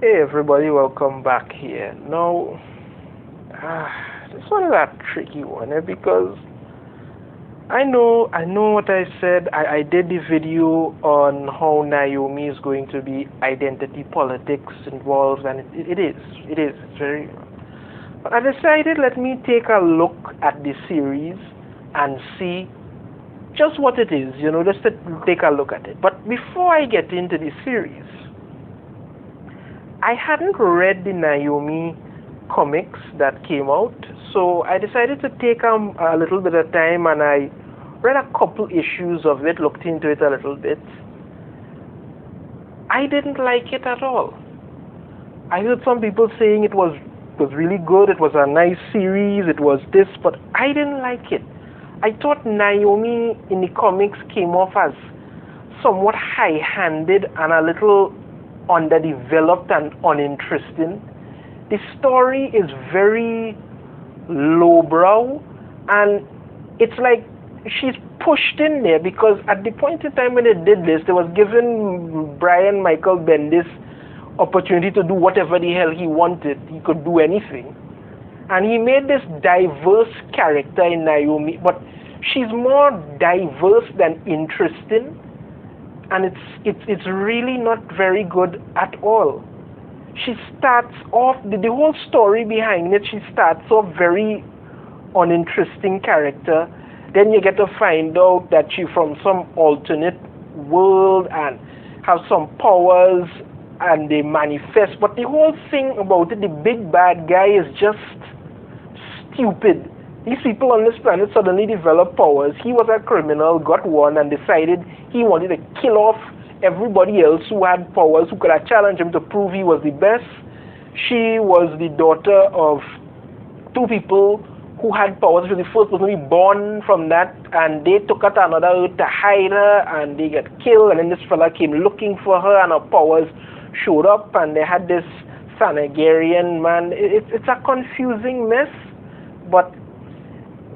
Hey everybody, welcome back here. Now, this one is a tricky one because I know what I said. I did the video on how Naomi is going to be identity politics involved, and it's very. But I decided let me take a look at the series and see just what it is, just to take a look at it. But before I get into the series, I hadn't read the Naomi comics that came out, so I decided to take a little bit of time and I read a couple issues of it, looked into it a little bit. I didn't like it at all. I heard some people saying it was really good, it was a nice series, it was this, but I didn't like it. I thought Naomi in the comics came off as somewhat high-handed and a little underdeveloped and uninteresting. The story is very lowbrow, and it's like she's pushed in there because at the point in time when they did this, they was given Brian Michael Bendis opportunity to do whatever the hell he wanted. He could do anything, and he made this diverse character in Naomi, but she's more diverse than interesting. And it's really not very good at all. She starts off, the whole story behind it, she starts off very uninteresting character. Then you get to find out that she's from some alternate world and have some powers and they manifest. But the whole thing about it, the big bad guy is just stupid. These people on this planet suddenly developed powers. He was a criminal, got one, and decided he wanted to kill off everybody else who had powers, who could have challenged him to prove he was the best. She was the daughter of two people who had powers. She was the first person to be born from that, and they took her to another earth to hide her, and they got killed, and then this fella came looking for her, and her powers showed up, and they had this Thanagarian man. It's a confusing mess, but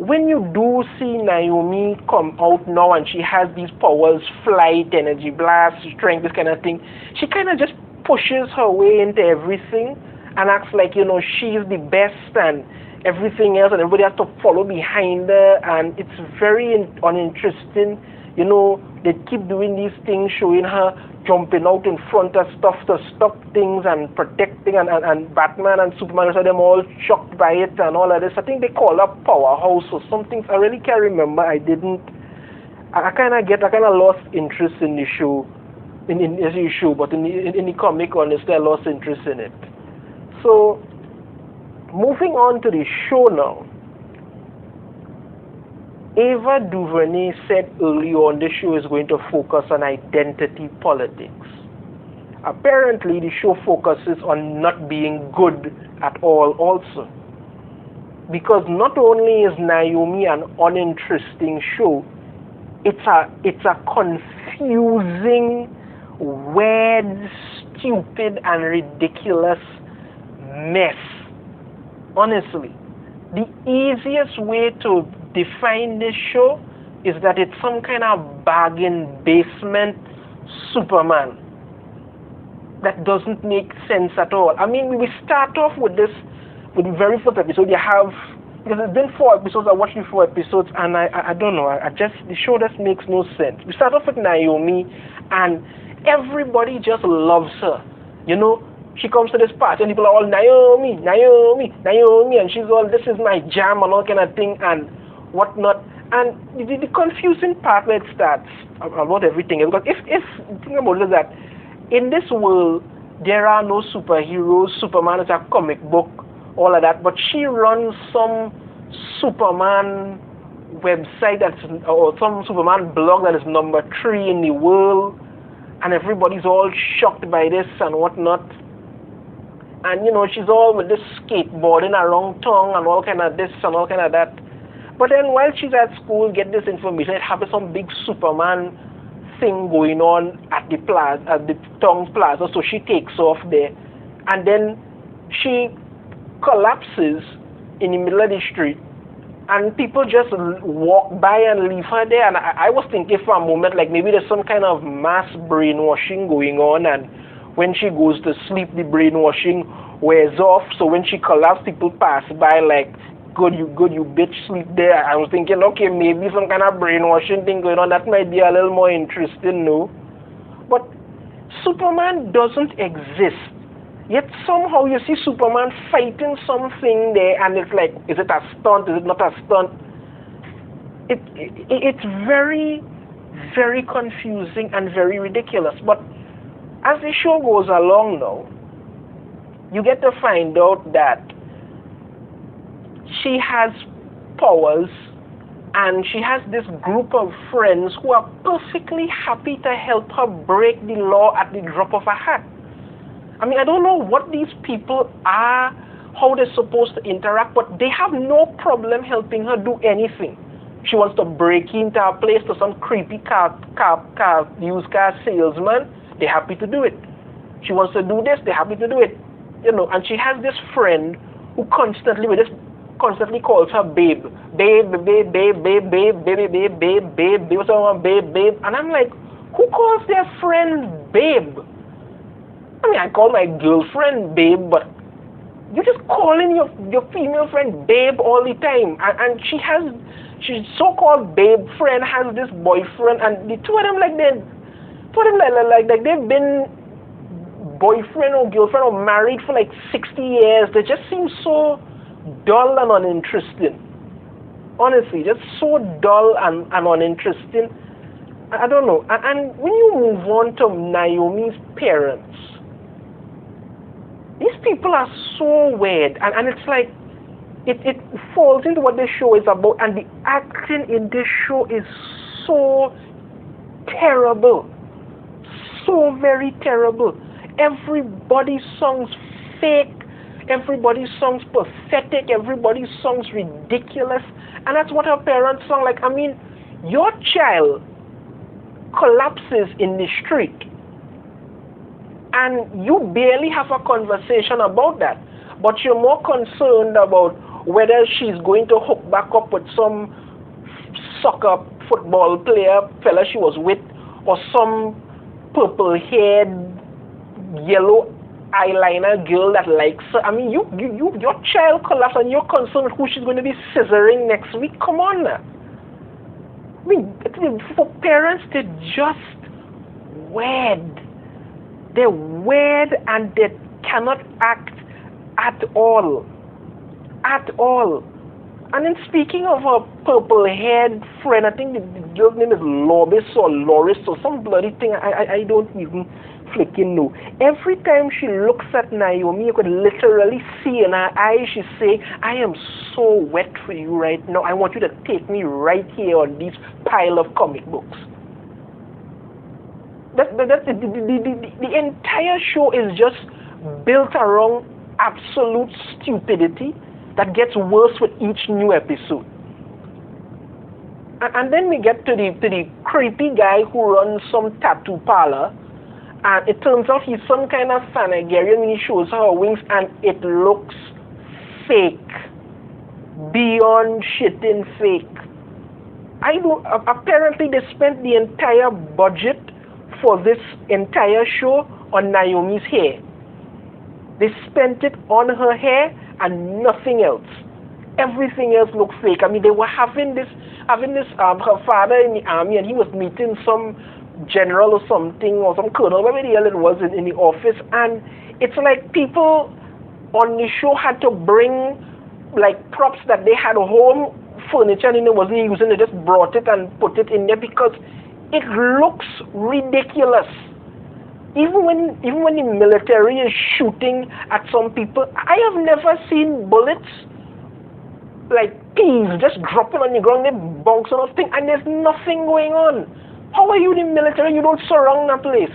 when you do see Naomi come out now and she has these powers, flight, energy blast, strength, this kind of thing, she kind of just pushes her way into everything and acts like, she's the best and everything else, and everybody has to follow behind her, and it's very uninteresting. They keep doing these things, showing her jumping out in front of stuff to stop things and protecting, and Batman and Superman, so them all shocked by it and all of this. I think they call her Powerhouse or something. I really can't remember. I kind of lost interest in the show, in the show, but in the comic, honestly, I lost interest in it. So, moving on to the show now. Ava DuVernay said early on the show is going to focus on identity politics. Apparently, the show focuses on not being good at all also. Because not only is Naomi an uninteresting show, it's a confusing, weird, stupid, and ridiculous mess. Honestly, the easiest way to define this show is that it's some kind of bargain basement Superman that doesn't make sense at all. I mean, we start off with the very first episode. Because it's been 4 episodes, I watched the 4 episodes, and I don't know, the show just makes no sense. We start off with Naomi, and everybody just loves her. She comes to this party and people are all Naomi, Naomi, Naomi, and she's all, this is my jam and all kind of thing and whatnot. And the confusing part where it starts about everything, because if the thing about it is that in this world there are no superheroes, Superman is a comic book, all of that, but she runs some Superman website or some Superman blog that is number 3 in the world, and everybody's all shocked by this and whatnot. And she's all with this skateboarding around town and all kind of this and all kind of that. But then while she's at school, get this information, it happens some big Superman thing going on at the town plaza, so she takes off there. And then she collapses in the middle of the street, and people just walk by and leave her there. And I was thinking for a moment, like maybe there's some kind of mass brainwashing going on, and when she goes to sleep, the brainwashing wears off. So when she collapses, people pass by like, good, you bitch, sleep there. I was thinking, okay, maybe some kind of brainwashing thing going on. That might be a little more interesting, no? But Superman doesn't exist. Yet somehow you see Superman fighting something there, and it's like, is it a stunt? Is it not a stunt? It's very, very confusing and very ridiculous. But as the show goes along now, you get to find out that she has powers, and she has this group of friends who are perfectly happy to help her break the law at the drop of a hat. I mean, I don't know what these people are, how they're supposed to interact, but they have no problem helping her do anything. She wants to break into a place to some creepy used car salesman, they're happy to do it. She wants to do this, they're happy to do it. You know, and she has this friend who constantly calls her babe. Babe, babe, babe, babe, babe, babe, babe, babe, babe, babe, babe, babe. And I'm like, who calls their friend babe? I mean, I call my girlfriend babe, but you're just calling your female friend babe all the time. And she's so-called babe friend has this boyfriend, and the two of them they've been boyfriend or girlfriend or married for like 60 years. They just seem so dull and uninteresting. Honestly, just so dull and uninteresting. I don't know. And when you move on to Naomi's parents, these people are so weird, and it's like it falls into what this show is about, and the acting in this show is so terrible, so very terrible. Everybody sounds fake, everybody sounds pathetic, everybody sounds ridiculous, and that's what her parents sound like. I mean, your child collapses in the street, and you barely have a conversation about that, but you're more concerned about whether she's going to hook back up with some soccer football player fella she was with, or some purple-haired, yellow eyeliner girl that likes her. I mean, your child collapsed and you're concerned with who she's going to be scissoring next week. Come on now. I mean, for parents, they're just weird. They're weird, and they cannot act at all. At all. And then speaking of her purple-haired friend, I think the girl's name is Loris or some bloody thing. I don't even flicking know. Every time she looks at Naomi, you could literally see in her eyes, she's saying, I am so wet for you right now. I want you to take me right here on this pile of comic books. The entire show is just built around absolute stupidity that gets worse with each new episode. And then we get to the creepy guy who runs some tattoo parlor, and it turns out he's some kind of Thanagarian when he shows her wings, and it looks fake. Beyond shitting fake. Apparently they spent the entire budget for this entire show on Naomi's hair. They spent it on her hair and nothing else. Everything else looked fake. I mean, they were having this her father in the army, and he was meeting some general or something, or some colonel, whatever the hell it was, in the office, and it's like people on the show had to bring like props that they had home, furniture, and they wasn't using. They just brought it and put it in there because it looks ridiculous. Even when the military is shooting at some people, I have never seen bullets like peas just dropping on the ground, they bounce on a thing, and there's nothing going on. How are you the military? You don't surround a place.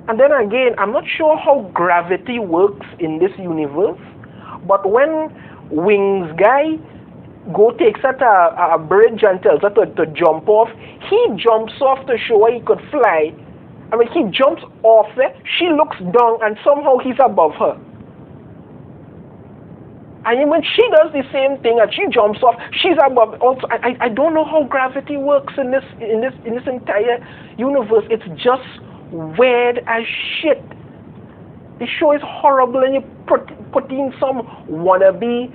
And then again, I'm not sure how gravity works in this universe, but when Wings guy takes her to a bridge and tells her to jump off, he jumps off to show her he could fly. I mean, he jumps off there, she looks down, and somehow he's above her. And when she does the same thing and she jumps off, she's above. Also, I don't know how gravity works in this entire universe. It's just weird as shit. The show is horrible, and you put in some wannabe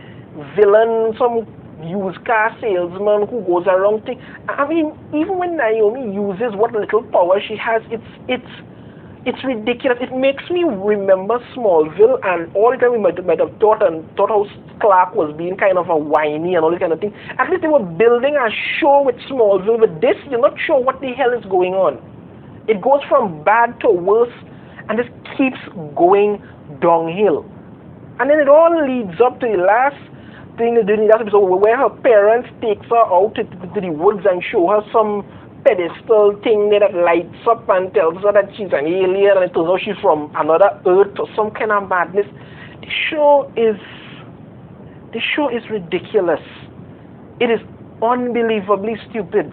villain, some used car salesman who goes around thing. I mean, even when Naomi uses what little power she has, it's ridiculous. It makes me remember Smallville, and all the time we might have thought how Clark was being kind of a whiny and all this kind of thing. At least they were building a show with Smallville. With this, you're not sure what the hell is going on. It goes from bad to worse, and just keeps going downhill. And then it all leads up to the last thing they do in the last episode, where her parents takes her out to the woods and show her some pedestal thing that lights up and tells her that she's an alien, and it turns out she's from another Earth or some kind of madness. The show is ridiculous. It is unbelievably stupid.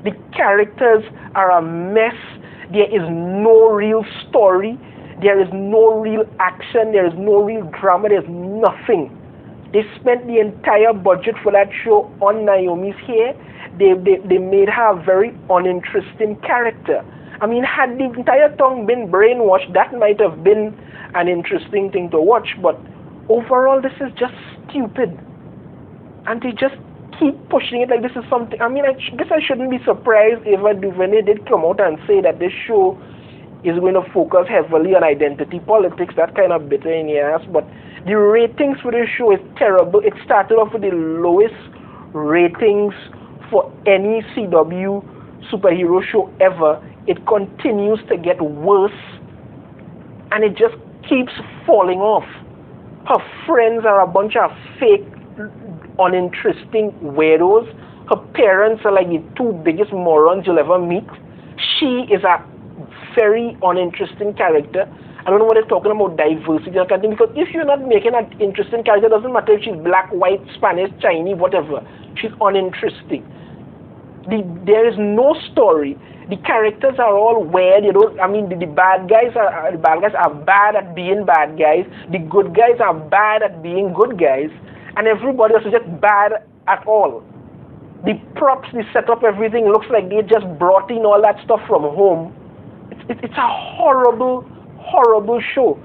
The characters are a mess. There is no real story. There is no real action. There is no real drama. There's nothing. They spent the entire budget for that show on Naomi's hair. They made her a very uninteresting character. I mean, had the entire town been brainwashed, that might have been an interesting thing to watch. But overall, this is just stupid. And they just keep pushing it like this is something. I mean, I guess I shouldn't be surprised if Ava DuVernay did come out and say that this show is going to focus heavily on identity politics. That kind of bitter in the ass. But the ratings for this show is terrible. It started off with the lowest ratings for any CW superhero show ever. It continues to get worse, and it just keeps falling off. Her friends are a bunch of fake, uninteresting weirdos. Her parents are like the two biggest morons you'll ever meet. She is a very uninteresting character. I don't know what they're talking about diversity, because if you're not making an interesting character, it doesn't matter if she's black, white, Spanish, Chinese, whatever. She's uninteresting. There is no story. The characters are all weird. The bad guys are bad at being bad guys. The good guys are bad at being good guys, and everybody else is just bad at all. The props, the setup, everything looks like they just brought in all that stuff from home. It's a horrible, horrible show.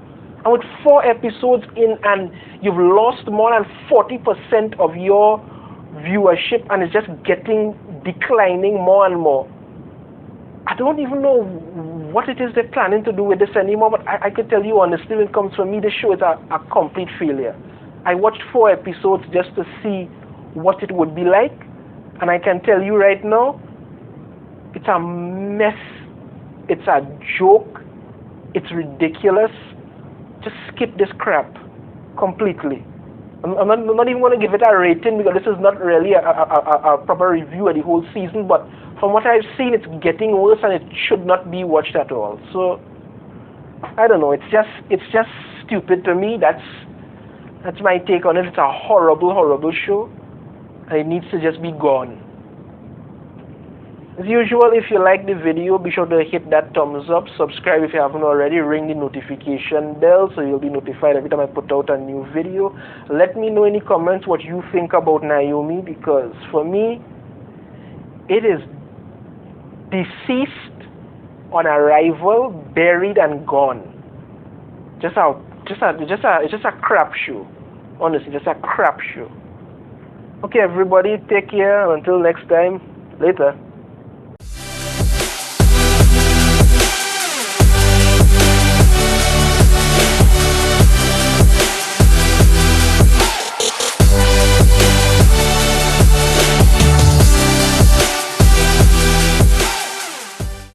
And with 4 episodes in, and you've lost more than 40% of your viewership, and it's just declining more and more. I don't even know what it is they're planning to do with this anymore, but I could tell you honestly, when it comes from me, this show is a complete failure. I watched 4 episodes just to see what it would be like, and I can tell you right now, it's a mess. It's a joke. It's ridiculous. Just skip this crap completely. I'm not even going to give it a rating, because this is not really a proper review of the whole season, but from what I've seen, it's getting worse, and it should not be watched at all. So I don't know, it's just stupid to me. That's my take on it. It's a horrible, horrible show, and it needs to just be gone. As usual, if you like the video, be sure to hit that thumbs up, subscribe if you haven't already, ring the notification bell so you'll be notified every time I put out a new video. Let me know in the comments what you think about Naomi, because for me, it is deceased on arrival, buried and gone. It's just a crap show. Honestly, just a crap show. Okay, everybody, take care. Until next time, later.